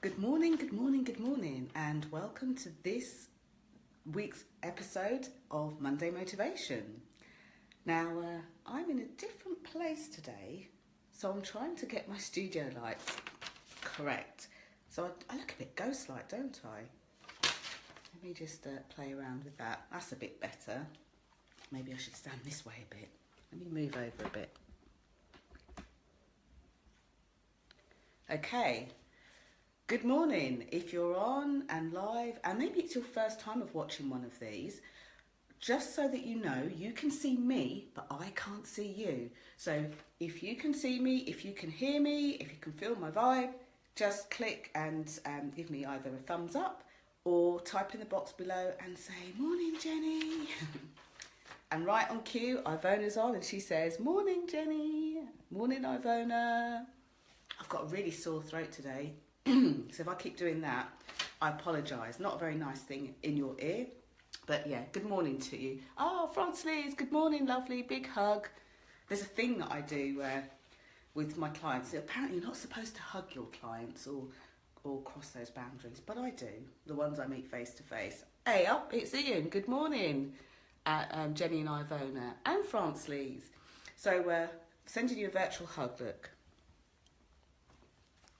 Good morning, and welcome to this week's episode of Monday Motivation. Now, I'm in a different place today, so I'm trying to get my studio lights correct. So I look a bit ghost-like, don't I? Let me just play around with that. That's a bit better. Maybe I should stand this way a bit. Let me move over a bit. Okay. Good morning. If you're on and live, and maybe it's your first time of watching one of these, just so that you know, you can see me, but I can't see you. So if you can see me, if you can hear me, if you can feel my vibe, just click and give me either a thumbs up or type in the box below and say, "Morning, Jenny." And right on cue, Ivona's on and she says, "Morning, Jenny." Morning, Ivona. I've got a really sore throat today. So if I keep doing that, I apologise. Not a very nice thing in your ear. But yeah, good morning to you. Oh, Frances, good morning, lovely. Big hug. There's a thing that I do with my clients. Apparently you're not supposed to hug your clients or cross those boundaries. But I do, the ones I meet face to face. Hey up, it's Ian. Good morning. Jenny and Ivona and Frances. So sending you a virtual hug, look.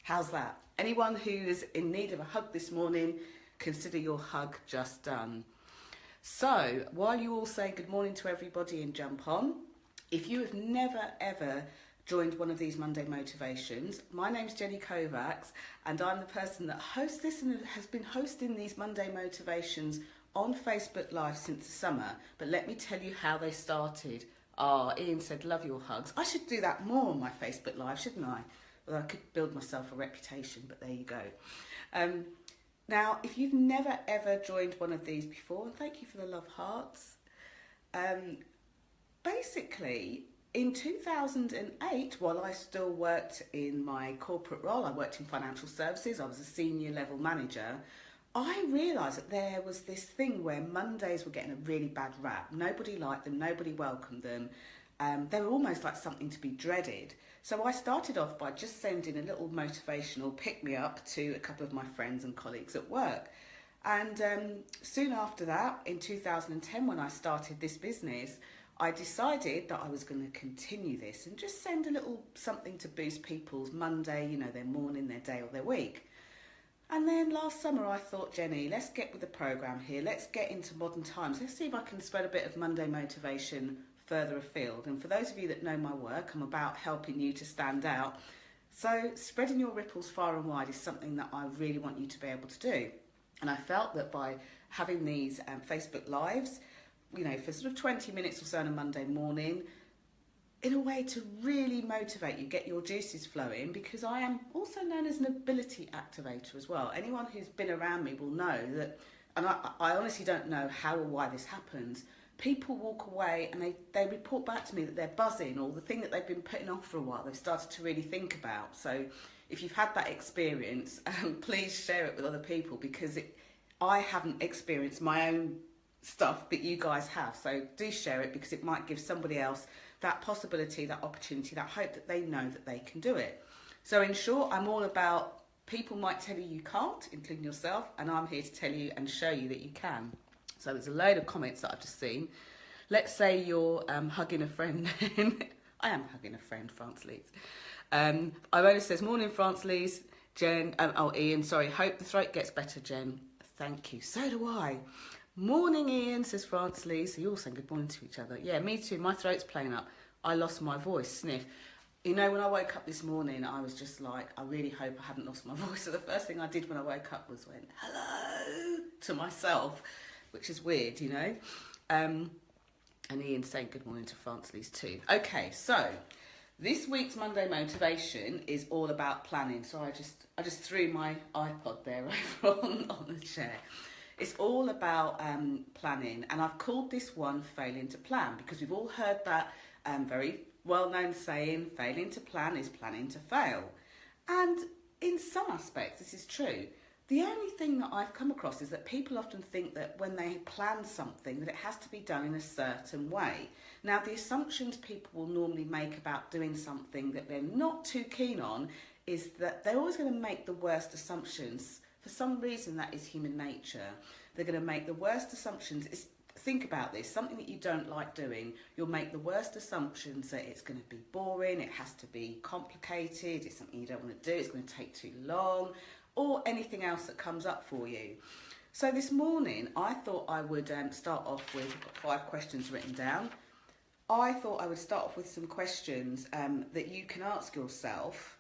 How's that? Anyone who is in need of a hug this morning, consider your hug just done. So, while you all say good morning to everybody and jump on, if you have never ever joined one of these Monday Motivations, my name's Jenny Kovacs and I'm the person that hosts this and has been hosting these Monday Motivations on Facebook Live since the summer. But let me tell you how they started. Ian said, "Love your hugs." I should do that more on my Facebook Live, shouldn't I? Well, I could build myself a reputation, but there you go. Now, if you've never ever joined one of these before, and thank you for the love hearts, basically in 2008, while I still worked in my corporate role, I worked in financial services, I was a senior level manager, I realised that there was this thing where Mondays were getting a really bad rap. Nobody liked them, nobody welcomed them. They were almost like something to be dreaded. So I started off by just sending a little motivational pick-me-up to a couple of my friends and colleagues at work. And soon after that, in 2010, when I started this business, I decided that I was going to continue this and just send a little something to boost people's Monday, you know, their morning, their day or their week. And then last summer I thought, Jenny, let's get with the programme here. Let's get into modern times. Let's see if I can spread a bit of Monday motivation further afield. And for those of you that know my work, I'm about helping you to stand out. So spreading your ripples far and wide is something that I really want you to be able to do. And I felt that by having these Facebook Lives, you know, for sort of 20 minutes or so on a Monday morning, in a way to really motivate you, get your juices flowing, because I am also known as an ability activator as well. Anyone who's been around me will know that, and I honestly don't know how or why this happens, people walk away and they report back to me that they're buzzing, or the thing that they've been putting off for a while, they've started to really think about. So if you've had that experience, please share it with other people, because I haven't experienced my own stuff, but you guys have. So do share it, because it might give somebody else that possibility, that opportunity, that hope that they know that they can do it. So in short, I'm all about people might tell you can't, including yourself, and I'm here to tell you and show you that you can. So there's a load of comments that I've just seen. Let's say you're hugging a friend. I am hugging a friend, Frances. Ivona says, "Morning, Frances." Jen, Ian, sorry. "Hope the throat gets better, Jen." Thank you. So do I. "Morning, Ian," says Frances. So you're all saying good morning to each other. Yeah, me too. My throat's playing up. I lost my voice. Sniff. You know, when I woke up this morning, I was just like, I really hope I haven't lost my voice. So the first thing I did when I woke up was went, "Hello," to myself, which is weird, you know. And Ian's saying good morning to Frances too. Okay, so this week's Monday Motivation is all about planning. So I just threw my iPod there over on the chair. It's all about planning, and I've called this one "Failing to Plan," because we've all heard that very well-known saying, failing to plan is planning to fail. And in some aspects, this is true. The only thing that I've come across is that people often think that when they plan something, that it has to be done in a certain way. Now, the assumptions people will normally make about doing something that they're not too keen on is that they're always going to make the worst assumptions. For some reason, that is human nature. They're going to make the worst assumptions. Think about this, something that you don't like doing, you'll make the worst assumptions that it's going to be boring, it has to be complicated, it's something you don't want to do, it's going to take too long, or anything else that comes up for you. So this morning, I thought I would start off with, I've got 5 questions written down. I thought I would start off with some questions that you can ask yourself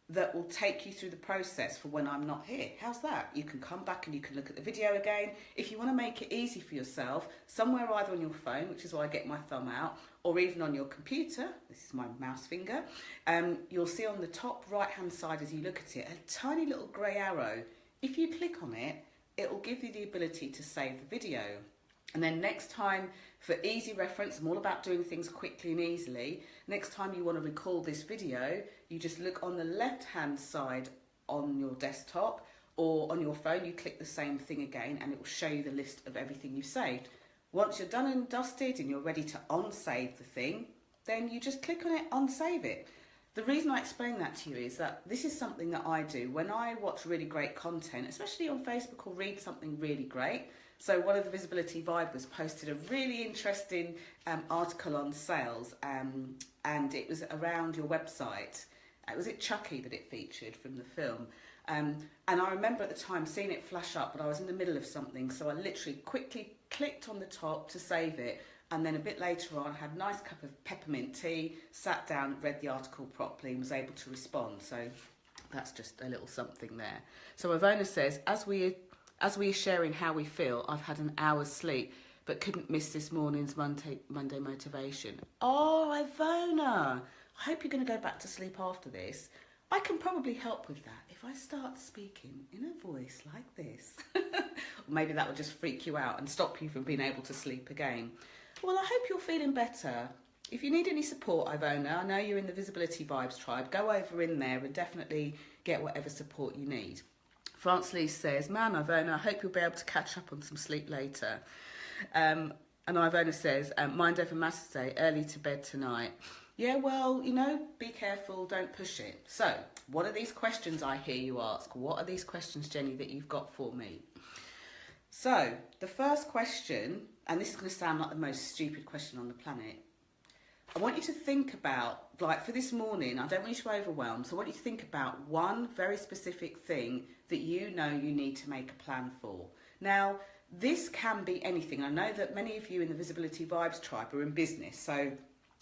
that will take you through the process for when I'm not here. How's that? You can come back and you can look at the video again. If you want to make it easy for yourself, somewhere either on your phone, which is why I get my thumb out, or even on your computer, this is my mouse finger, you'll see on the top right hand side as you look at it, a tiny little grey arrow. If you click on it, it will give you the ability to save the video. And then next time, for easy reference, I'm all about doing things quickly and easily. Next time you want to recall this video, you just look on the left-hand side on your desktop or on your phone, you click the same thing again and it will show you the list of everything you've saved. Once you're done and dusted and you're ready to unsave the thing, then you just click on it, unsave it. The reason I explain that to you is that this is something that I do when I watch really great content, especially on Facebook, or read something really great. So one of the Visibility Vibers posted a really interesting article on sales, and it was around your website. Was it Chucky that it featured from the film? And I remember at the time seeing it flash up, but I was in the middle of something, so I literally quickly clicked on the top to save it, and then a bit later on I had a nice cup of peppermint tea, sat down, read the article properly and was able to respond. So that's just a little something there. So Ivona says, as we are sharing how we feel, I've had an hour's sleep but couldn't miss this morning's Monday motivation. Oh, Ivona, I hope you're going to go back to sleep after this. I can probably help with that if I start speaking in a voice like this. Or maybe that will just freak you out and stop you from being able to sleep again. Well, I hope you're feeling better. If you need any support, Ivona, I know you're in the Visibility Vibes tribe, go over in there and definitely get whatever support you need. France Lee says, man, Ivona, I hope you'll be able to catch up on some sleep later. And Ivona says, mind over matter today, early to bed tonight. Yeah, well, you know, be careful, don't push it. So, what are these questions I hear you ask? What are these questions, Jenny, that you've got for me? So, the first question, and this is going to sound like the most stupid question on the planet. I want you to think about, like for this morning, I don't want you to be overwhelmed, so I want you to think about one very specific thing that you know you need to make a plan for. Now, this can be anything. I know that many of you in the Visibility Vibes tribe are in business, so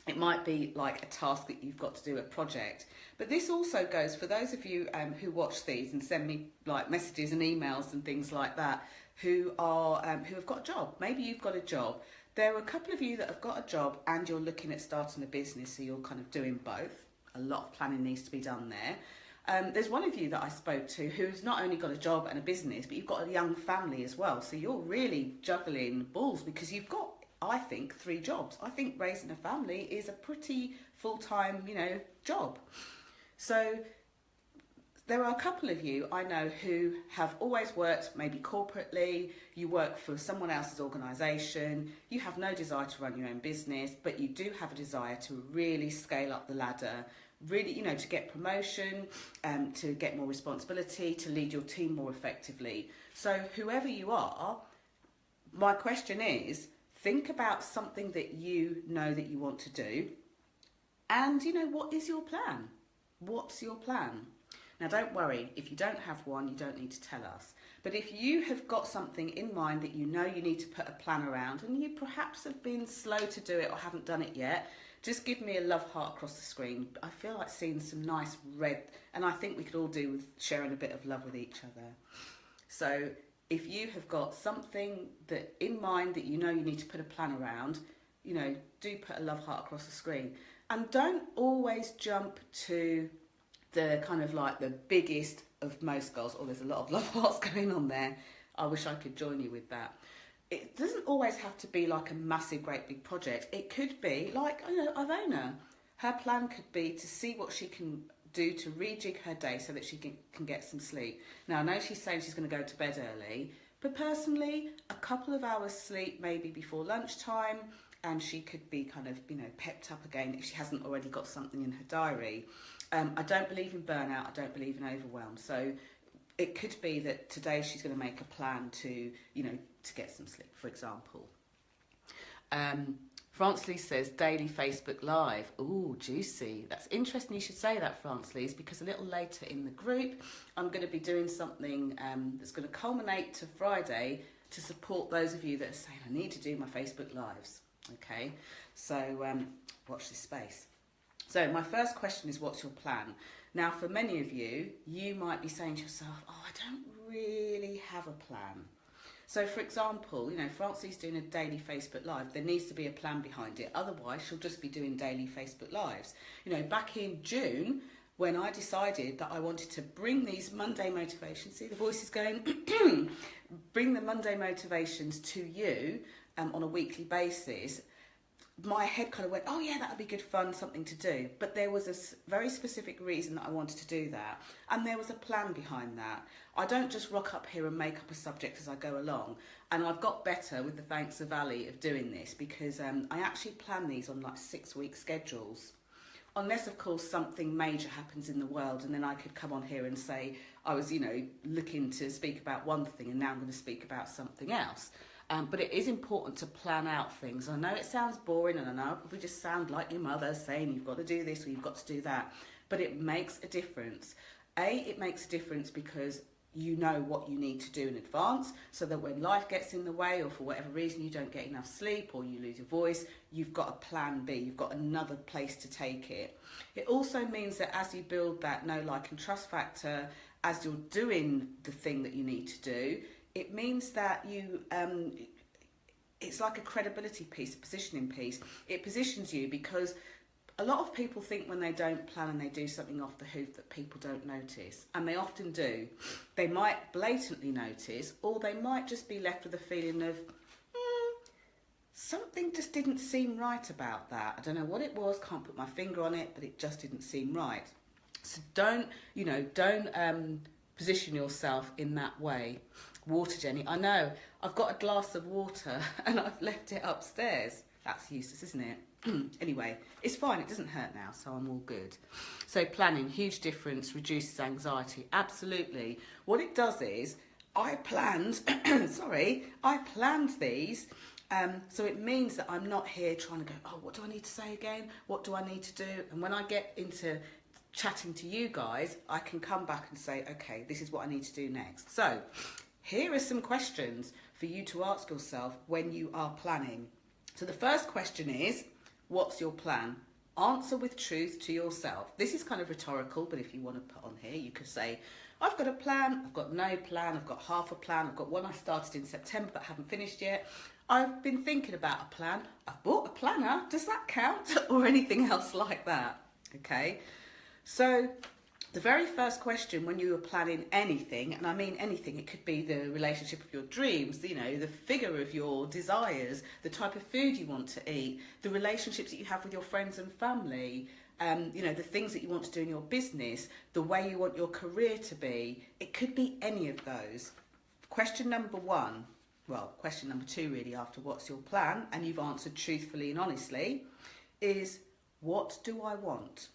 it might be like a task that you've got to do, a project. But this also goes for those of you who watch these and send me like messages and emails and things like that, who have got a job. Maybe you've got a job. There are a couple of you that have got a job and you're looking at starting a business, so you're kind of doing both. A lot of planning needs to be done there. There's one of you that I spoke to who's not only got a job and a business, but you've got a young family as well. So you're really juggling balls because you've got, I think, 3 jobs. I think raising a family is a pretty full-time, job. So there are a couple of you I know who have always worked maybe corporately, you work for someone else's organisation, you have no desire to run your own business, but you do have a desire to really scale up the ladder, really, to get promotion, to get more responsibility, to lead your team more effectively. So whoever you are, my question is, think about something that you know that you want to do, and what is your plan? What's your plan? Now, don't worry, if you don't have one, you don't need to tell us. But if you have got something in mind that you know you need to put a plan around, and you perhaps have been slow to do it or haven't done it yet, just give me a love heart across the screen. I feel like seeing some nice red, and I think we could all do with sharing a bit of love with each other. So if you have got something that in mind that you know you need to put a plan around, do put a love heart across the screen. And don't always jump to the kind of like the biggest of most goals. Oh, there's a lot of love hearts going on there. I wish I could join you with that. It doesn't always have to be like a massive, great big project. It could be like, Ivona. Her plan could be to see what she can do to rejig her day so that she can get some sleep. Now, I know she's saying she's going to go to bed early, but personally, a couple of hours sleep maybe before lunchtime, and she could be kind of, pepped up again if she hasn't already got something in her diary. I don't believe in burnout. I don't believe in overwhelm. So it could be that today she's going to make a plan to, to get some sleep, for example. France Lise says daily Facebook Live. Ooh, juicy. That's interesting you should say that, France Lise, because a little later in the group, I'm going to be doing something that's going to culminate to Friday to support those of you that are saying, I need to do my Facebook Lives. Okay, so watch this space. So my first question is, what's your plan? Now, for many of you, you might be saying to yourself, oh, I don't really have a plan. So, for example, Francie's doing a daily Facebook Live. There needs to be a plan behind it. Otherwise, she'll just be doing daily Facebook Lives. Back in June, when I decided that I wanted to bring these Monday motivations, see the voice is going, bring the Monday motivations to you on a weekly basis, my head kind of went, oh yeah, that would be good fun, something to do. But there was a very specific reason that I wanted to do that. And there was a plan behind that. I don't just rock up here and make up a subject as I go along. And I've got better with the thanks of Ali of doing this, because I actually plan these on like 6-week schedules. Unless, of course, something major happens in the world, and then I could come on here and say I was, looking to speak about one thing and now I'm going to speak about something else. But it is important to plan out things. I know it sounds boring, and I know we just sound like your mother saying you've got to do this or you've got to do that, but it makes a difference. It makes a difference because you know what you need to do in advance, so that when life gets in the way or for whatever reason you don't get enough sleep or you lose your voice, you've got a plan B, you've got another place to take it. It also means that as you build that know, like and trust factor, as you're doing the thing that you need to do, it means that you, it's like a credibility piece, a positioning piece. It positions you, because a lot of people think when they don't plan and they do something off the hoof that people don't notice. And they often do. They might blatantly notice, or they might just be left with a feeling of, something just didn't seem right about that. I don't know what it was, can't put my finger on it, but it just didn't seem right. So don't position yourself in that way. Water, Jenny. I know, I've got a glass of water and I've left it upstairs. That's useless, isn't it? Anyway, it's fine, it doesn't hurt now, so I'm all good. So planning, huge difference, reduces anxiety. Absolutely. What it does is, I planned these, so it means that I'm not here trying to go, oh, what do I need to say again? What do I need to do? And when I get into chatting to you guys, I can come back and say, okay, this is what I need to do next. So here are some questions for you to ask yourself when you are planning. So the first question is, what's your plan? Answer with truth to yourself. This is kind of rhetorical, but if you want to put on here, you could say, I've got a plan, I've got no plan, I've got half a plan, I've got one I started in September but haven't finished yet. I've been thinking about a plan, I've bought a planner, does that count? Or anything else like that, okay? So the very first question when you are planning anything, and I mean anything, it could be the relationship of your dreams, the figure of your desires, the type of food you want to eat, the relationships that you have with your friends and family, the things that you want to do in your business, the way you want your career to be. It could be any of those. Question number two really, after what's your plan, and you've answered truthfully and honestly, is what do I want?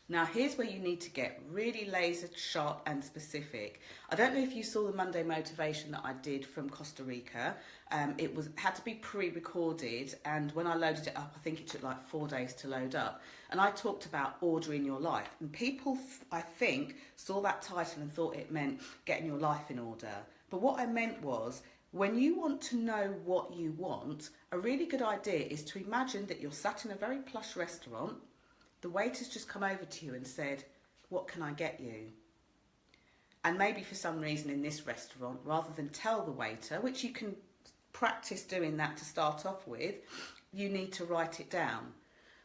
Now, here's where you need to get really laser sharp and specific. I don't know if you saw the Monday motivation that I did from Costa Rica. It had to be pre-recorded, and when I loaded it up, I think it took like 4 days to load up. And I talked about ordering your life. And people, I think, saw that title and thought it meant getting your life in order. But what I meant was, when you want to know what you want, a really good idea is to imagine that you're sat in a very plush restaurant. The waiter's just come over to you and said, what can I get you? And maybe for some reason in this restaurant, rather than tell the waiter, which you can practice doing that to start off with, you need to write it down.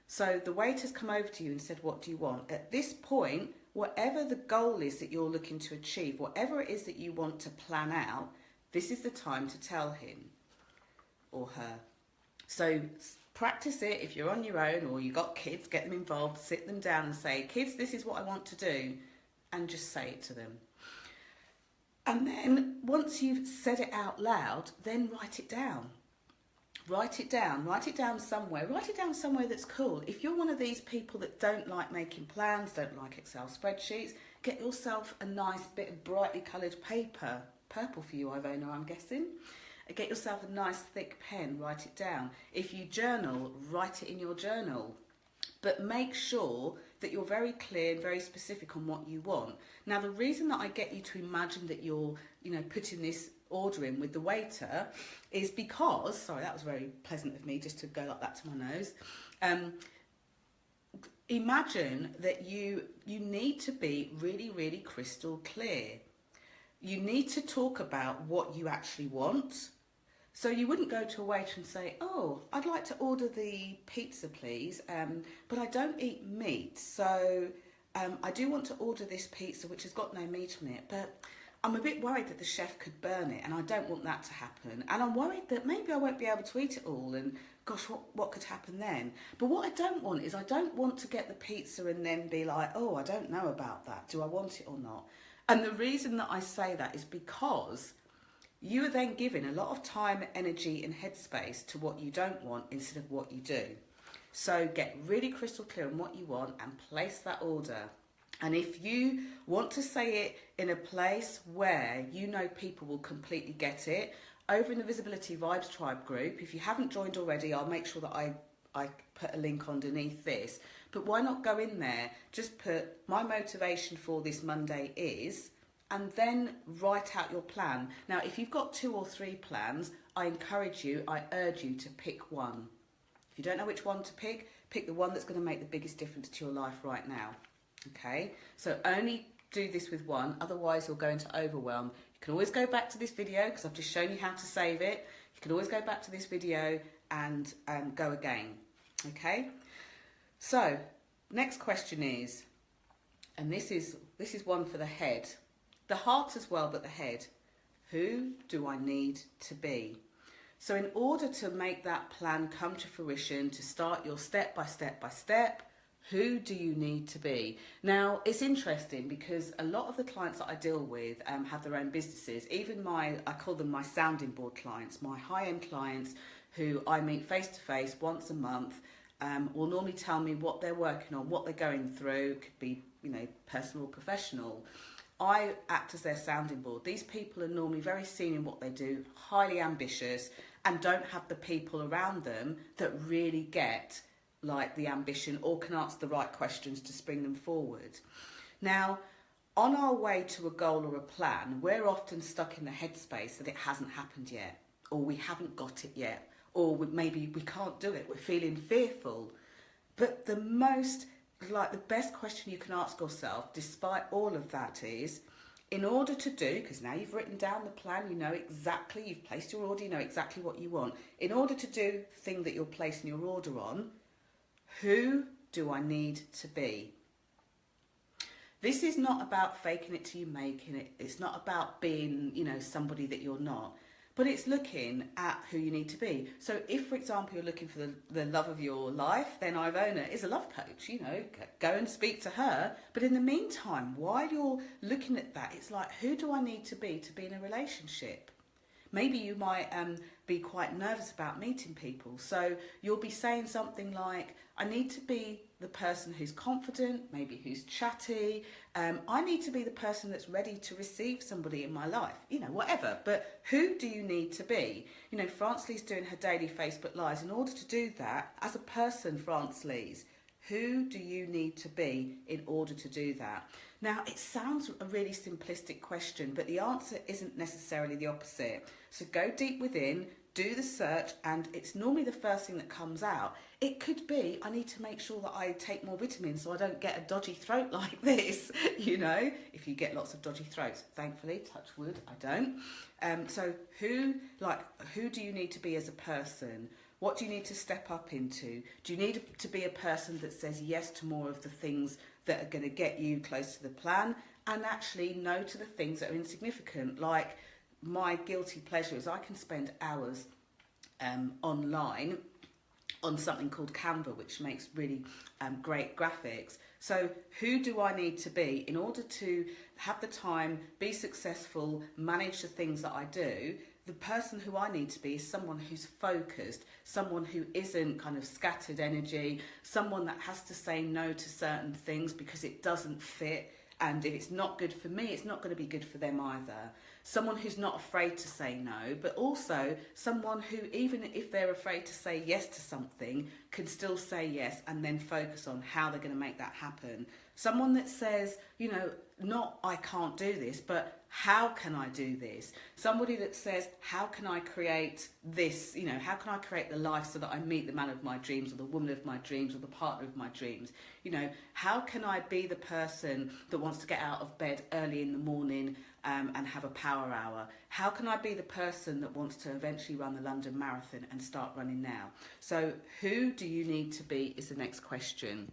So the waiter's come over to you and said, what do you want? At this point, whatever the goal is that you're looking to achieve, whatever it is that you want to plan out, this is the time to tell him or her. So practice it if you're on your own or you've got kids, get them involved, sit them down and say, kids, this is what I want to do, and just say it to them. And then once you've said it out loud, then write it down. Write it down somewhere. Write it down somewhere that's cool. If you're one of these people that don't like making plans, don't like Excel spreadsheets, get yourself a nice bit of brightly coloured paper. Purple for you, Ivona, I'm guessing. Get yourself a nice thick pen, write it down. If you journal, write it in your journal. But make sure that you're very clear and very specific on what you want. Now, the reason that I get you to imagine that you're, putting this order in with the waiter is because, sorry, that was very pleasant of me just to go like that to my nose. Imagine that you need to be really, really crystal clear. You need to talk about what you actually want. So you wouldn't go to a waiter and say, oh, I'd like to order the pizza, please, but I don't eat meat, so I do want to order this pizza which has got no meat on it, but I'm a bit worried that the chef could burn it and I don't want that to happen. And I'm worried that maybe I won't be able to eat it all and gosh, what could happen then? But what I don't want is I don't want to get the pizza and then be like, oh, I don't know about that. Do I want it or not? And the reason that I say that is because you are then giving a lot of time, energy and headspace to what you don't want instead of what you do. So get really crystal clear on what you want and place that order. And if you want to say it in a place where you know people will completely get it, over in the Visibility Vibes Tribe group, if you haven't joined already, I'll make sure that I put a link underneath this. But why not go in there, just put my motivation for this Monday is, and then write out your plan. Now, if you've got 2 or 3 plans, I urge you to pick one. If you don't know which one to pick the one that's going to make the biggest difference to your life right now. Okay? So only do this with one, otherwise you'll go into overwhelm. You can always go back to this video because I've just shown you how to save it. You can always go back to this video and go again. Okay? So, next question is, and this is one for the head. The heart as well, but the head. Who do I need to be? So in order to make that plan come to fruition, to start your step by step, who do you need to be? Now, it's interesting because a lot of the clients that I deal with have their own businesses. Even I call them my sounding board clients, my high-end clients who I meet face-to-face once a month, will normally tell me what they're working on, what they're going through. It could be, personal or professional. I act as their sounding board. These people are normally very senior in what they do, highly ambitious, and don't have the people around them that really get like the ambition or can answer the right questions to spring them forward. Now, on our way to a goal or a plan, we're often stuck in the headspace that it hasn't happened yet, or we haven't got it yet, or maybe we can't do it, we're feeling fearful. But the best question you can ask yourself, despite all of that, is, in order to do, because now you've written down the plan, you know exactly, you've placed your order, you know exactly what you want. In order to do the thing that you're placing your order on, who do I need to be? This is not about faking it till you making it. It's not about being, somebody that you're not. But it's looking at who you need to be. So if, for example, you're looking for the love of your life, then Ivona is a love coach, go and speak to her. But in the meantime, while you're looking at that, it's like, who do I need to be in a relationship? Maybe you might be quite nervous about meeting people. So you'll be saying something like, I need to be the person who's confident, maybe who's chatty. I need to be the person that's ready to receive somebody in my life, whatever. But who do you need to be? France Lee's doing her daily Facebook Lives. In order to do that, as a person, France Lee's, who do you need to be in order to do that? Now, it sounds a really simplistic question, but the answer isn't necessarily the opposite. So go deep within, do the search, and it's normally the first thing that comes out. It could be, I need to make sure that I take more vitamins so I don't get a dodgy throat like this, if you get lots of dodgy throats. Thankfully, touch wood, I don't. So who do you need to be as a person? What do you need to step up into? Do you need to be a person that says yes to more of the things that are going to get you close to the plan, and actually no to the things that are insignificant? Like my guilty pleasure is I can spend hours online on something called Canva, which makes really great graphics. So who do I need to be in order to have the time, be successful, manage the things that I do? the person who I need to be is someone who's focused, someone who isn't kind of scattered energy, someone that has to say no to certain things because it doesn't fit. And if it's not good for me, it's not going to be good for them either. Someone who's not afraid to say no, but also someone who, even if they're afraid to say yes to something, can still say yes and then focus on how they're going to make that happen. Someone that says, you know, not I can't do this, but how can I do this? Somebody that says, how can I create this? You know, how can I create the life so that I meet the man of my dreams, or the woman of my dreams, or the partner of my dreams? You know, how can I be the person that wants to get out of bed early in the morning and have a power hour? How can I be the person that wants to eventually run the London Marathon and start running now? So who do you need to be is the next question.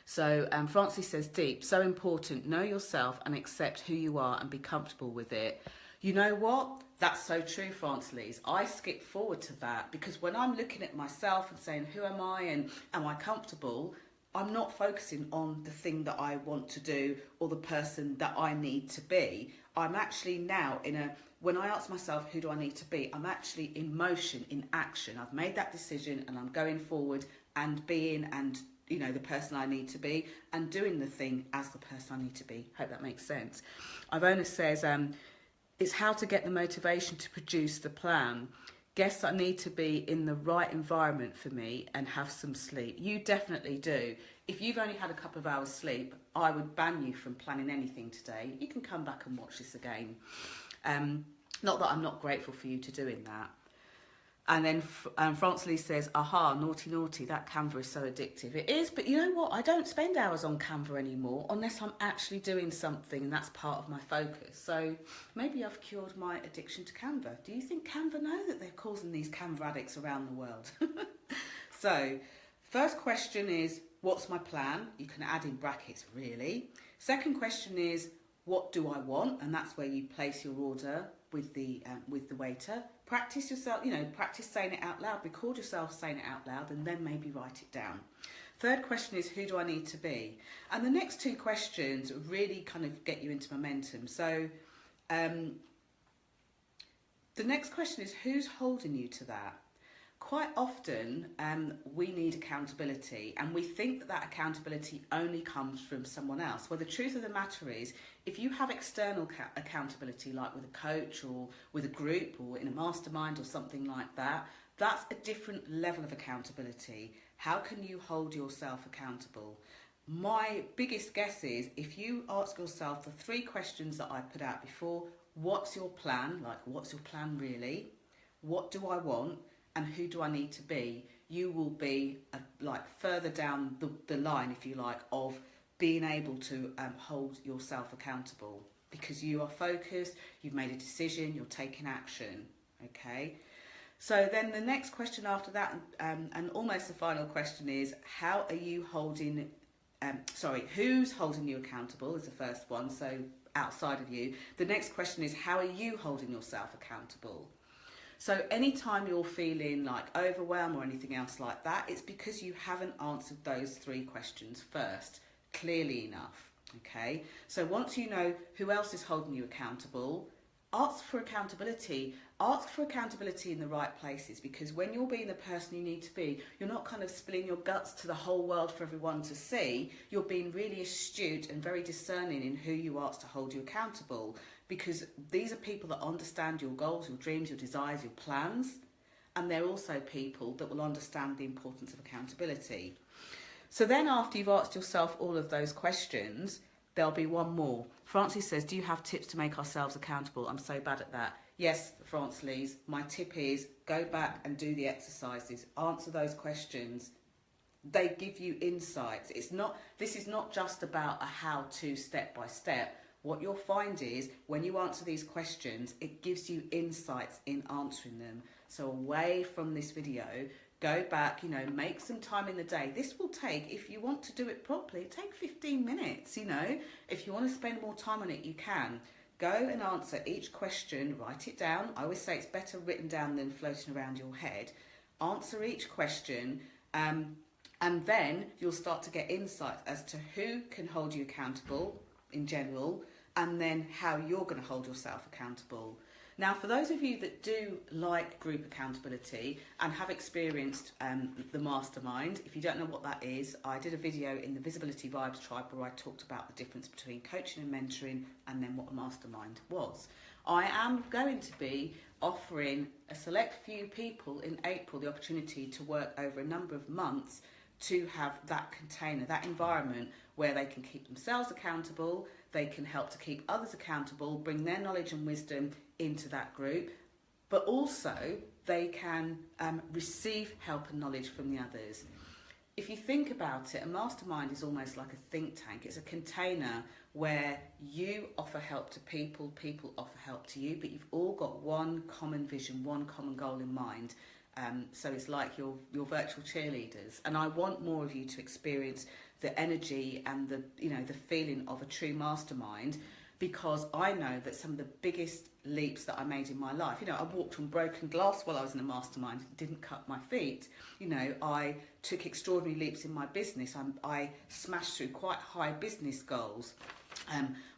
So Francie says, deep, so important. Know yourself and accept who you are and be comfortable with it. You know what? That's so true, Francelise. I skip forward to that because when I'm looking at myself and saying, who am I and am I comfortable? I'm not focusing on the thing that I want to do or the person that I need to be. I'm actually now when I ask myself, who do I need to be? I'm actually in motion, in action. I've made that decision and I'm going forward and being and you know, the person I need to be and doing the thing as the person I need to be. Hope that makes sense. Ivona says, it's how to get the motivation to produce the plan. Guess I need to be in the right environment for me and have some sleep. You definitely do. If you've only had a couple of hours sleep, I would ban you from planning anything today. You can come back and watch this again. Not that I'm not grateful for you to doing that. And then Francelise says, aha, naughty, naughty, that Canva is so addictive. It is, but you know what? I don't spend hours on Canva anymore unless I'm actually doing something and that's part of my focus. So maybe I've cured my addiction to Canva. Do you think Canva know that they're causing these Canva addicts around the world? So first question is, what's my plan? You can add in brackets, really. Second question is, what do I want? And that's where you place your order with the waiter. Practice yourself, you know, practice saying it out loud. Record yourself saying it out loud and then maybe write it down. Third question is, who do I need to be? And the next two questions really kind of get you into momentum. So the next question is, who's holding you to that? Quite often we need accountability and we think that accountability only comes from someone else. Well, the truth of the matter is, if you have external accountability, like with a coach or with a group or in a mastermind or something like that, that's a different level of accountability. How can you hold yourself accountable? My biggest guess is, if you ask yourself the three questions that I put out before, what's your plan? Like, what's your plan really? What do I want? And who do I need to be? You will be like further down the line, if you like, of being able to hold yourself accountable because you are focused, you've made a decision, you're taking action, okay? So then the next question after that, and almost the final question is, how are you holding, who's holding you accountable is the first one, so outside of you. The next question is, how are you holding yourself accountable? So anytime you're feeling like overwhelmed or anything else like that, it's because you haven't answered those three questions first clearly enough, okay? So once you know who else is holding you accountable, ask for accountability. Ask for accountability in the right places, because when you're being the person you need to be, you're not kind of spilling your guts to the whole world for everyone to see. You're being really astute and very discerning in who you ask to hold you accountable, because these are people that understand your goals, your dreams, your desires, your plans, and they're also people that will understand the importance of accountability. So then after you've asked yourself all of those questions, there'll be one more. Francie says, do you have tips to make ourselves accountable? I'm so bad at that. Yes, Francelise, my tip is go back and do the exercises. Answer those questions. They give you insights. This is not just about a how-to step by step. What you'll find is when you answer these questions, it gives you insights in answering them. So away from this video, go back, make some time in the day. This will take, if you want to do it properly, take 15 minutes, If you want to spend more time on it, you can. Go and answer each question, write it down. I always say it's better written down than floating around your head. Answer each question, and then you'll start to get insights as to who can hold you accountable in general, and then how you're going to hold yourself accountable. Now, for those of you that do like group accountability and have experienced the mastermind, if you don't know what that is, I did a video in the Visibility Vibes Tribe where I talked about the difference between coaching and mentoring and then what a mastermind was. I am going to be offering a select few people in April the opportunity to work over a number of months to have that container, that environment where they can keep themselves accountable, they can help to keep others accountable, bring their knowledge and wisdom into that group, but also they can receive help and knowledge from the others. If you think about it, a mastermind is almost like a think tank. It's a container where you offer help to people, people offer help to you, but you've all got one common vision, one common goal in mind. So it's like your virtual cheerleaders, and I want more of you to experience the energy and the feeling of a true mastermind, because I know that some of the biggest leaps that I made in my life, I walked on broken glass while I was in a mastermind, didn't cut my feet. I took extraordinary leaps in my business. I smashed through quite high business goals.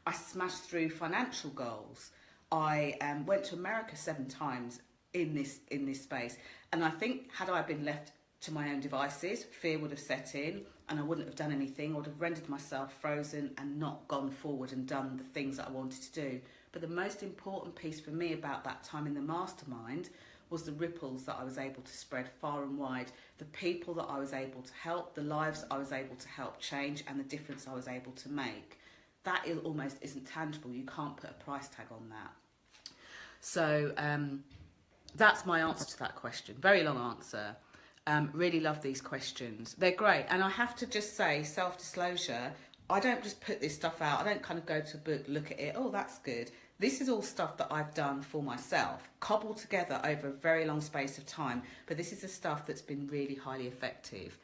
I smashed through financial goals. I went to America 7 times in this space, and I think had I been left to my own devices, fear would have set in and I wouldn't have done anything. I would have rendered myself frozen and not gone forward and done the things that I wanted to do. But the most important piece for me about that time in the mastermind was the ripples that I was able to spread far and wide, the people that I was able to help, the lives I was able to help change, and the difference I was able to make. That almost isn't tangible. You can't put a price tag on that. So that's my answer to that question. Very long answer. Really love these questions. They're great. And I have to just say, self-disclosure, I don't just put this stuff out. I don't kind of go to a book, look at it, oh, that's good. This is all stuff that I've done for myself, cobbled together over a very long space of time. But this is the stuff that's been really highly effective.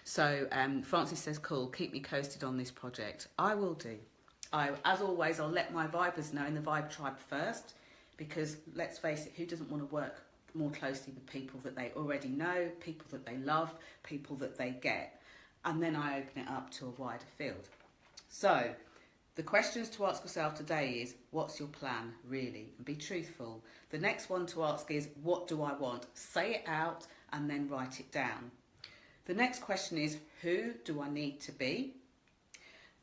So Francis says, cool, keep me posted on this project. I will do. As always, I'll let my vibers know in the Vibe Tribe first, because let's face it, who doesn't want to work more closely with people that they already know, people that they love, people that they get, and then I open it up to a wider field. So the questions to ask yourself today is, what's your plan really? And be truthful. The next one to ask is, what do I want? Say it out and then write it down. The next question is, who do I need to be?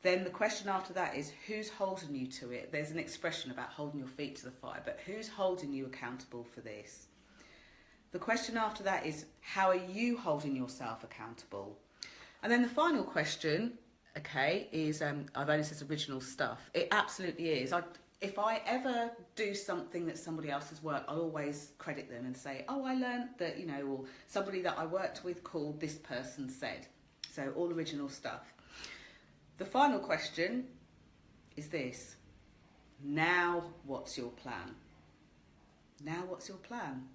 Then the question after that is, who's holding you to it? There's an expression about holding your feet to the fire, but who's holding you accountable for this? The question after that is, how are you holding yourself accountable? And then the final question, okay, is, I've only said original stuff. It absolutely is. If I ever do something that somebody else has worked, I'll always credit them and say, oh, I learned that, or somebody that I worked with called this person said. So all original stuff. The final question is this. Now, what's your plan? Now, what's your plan?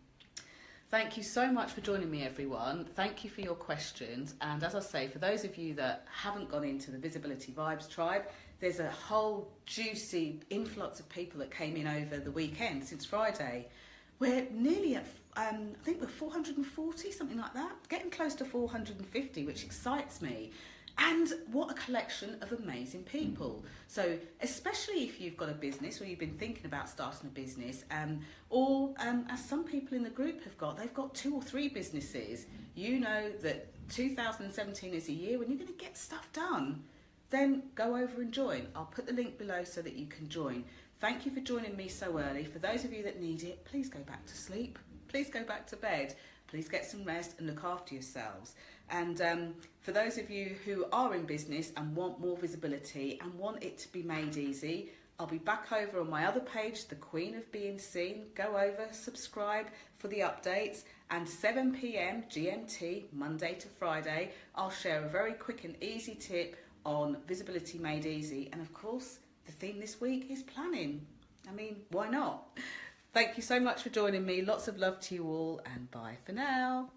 Thank you so much for joining me, everyone. Thank you for your questions. And as I say, for those of you that haven't gone into the Visibility Vibes Tribe, there's a whole juicy influx of people that came in over the weekend since Friday. We're nearly at, I think we're 440, something like that. Getting close to 450, which excites me. And what a collection of amazing people. So especially if you've got a business or you've been thinking about starting a business, or as some people in the group have got, they've got 2 or 3 businesses. You know that 2017 is a year when you're going to get stuff done. Then go over and join. I'll put the link below so that you can join. Thank you for joining me so early. For those of you that need it, please go back to sleep. Please go back to bed. Please get some rest and look after yourselves. And for those of you who are in business and want more visibility and want it to be made easy, I'll be back over on my other page, The Queen of Being Seen. Go over, subscribe for the updates, and 7 p.m. GMT, Monday to Friday, I'll share a very quick and easy tip on visibility made easy. And of course, the theme this week is planning. I mean, why not? Thank you so much for joining me. Lots of love to you all, and bye for now.